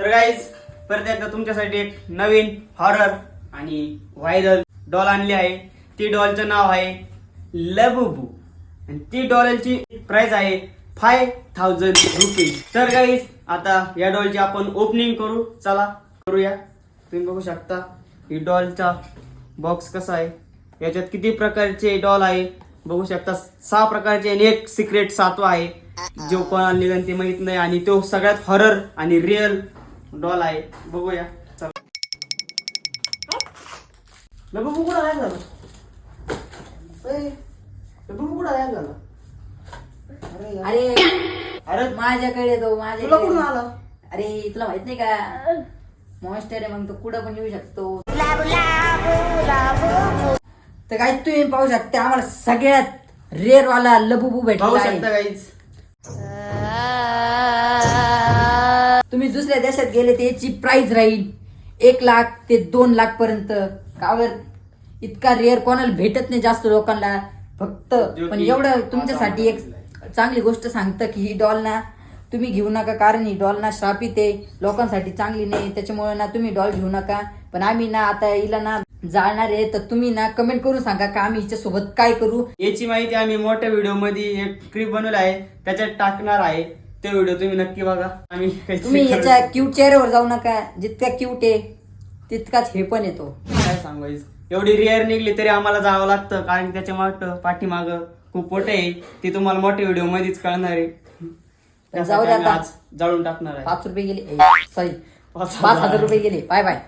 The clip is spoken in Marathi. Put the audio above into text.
तर गाईज परत एकदा तुमच्यासाठी एक नवीन हॉरर आणि व्हायरल डॉल आणली आहे. ती डॉलचं नाव आहे लबुबू आणि ती डॉलची प्राइस आहे 5000 रुपीज. तर गाईज आता या डॉलची आपण ओपनिंग करू. चला करूया. तुम्ही बघू शकता ही डॉलचा बॉक्स कसा आहे. याच्यात किती प्रकारचे डॉल आहे बघू शकता. 6 प्रकारचे आणि एक सिक्रेट 7वा आहे जो कोणाला निघन ते माहित नाही आणि तो सगळ्यात हॉरर आणि रिअल डॉल आहे. बघूया चला. लबुबू कुठं गायब झाला? लबुबू कुठं गायब झाला? अरे अरे माझ्याकडे तो तुला कुठून माझ्याकडे. आला? अरे तुला माहित नाही का मॉन्स्टर आहे, मग तो कुठं पण येऊ शकतो. तर काय तुम्ही पाहू शकता आम्हाला सगळ्यात रेअर वाला लबुबू पाहू भेटला शकता आहे. गाईज. तुम्ही दुसऱ्या देशात गेले तर याची प्राइस राहील 1 लाख ते 2 लाख पर्यंत. कावर इतका रेअर कोणाला भेटत नाही जास्त लोकांना. फक्त पण एवढं तुमच्यासाठी एक चांगली गोष्ट सांगतं की ही डॉल ना तुम्ही घेऊ नका, कारण ही डॉल ना श्रापित आहे, लोकांसाठी चांगली नाही. त्याच्यामुळे ना तुम्ही डॉल घेऊ नका. पण आम्ही ना आता हिला ना जाणार आहे, तर तुम्ही ना कमेंट करून सांगा का आम्ही हिच्या सोबत काय करू. याची माहिती आम्ही मोठ्या व्हिडिओ मध्ये एक क्लिप बनवला आहे त्याच्यात टाकणार आहे. ते व्हिडिओ तुम्ही नक्की बघा. आम्ही काहीतरी तुम्ही करू. याच्या क्यूट चेहऱ्यावर जाऊ नका. जितका क्यूट आहे तितकाच हे पण येतो. काय सांगायचं. एवढी रिअर निघली तरी आम्हाला जावं लागतं कारण की त्याच्या मागं पाठीमाग खूप मोठे आहे. ते तुम्हाला मोठ्या व्हिडिओ मध्येच कळणार आहे. जाऊ दे त्यासाठी आम्ही आता. आज जाळून टाकणार आहे. 5 रुपये गेले, सॉरी 5,000 रुपये गेले. Bye bye.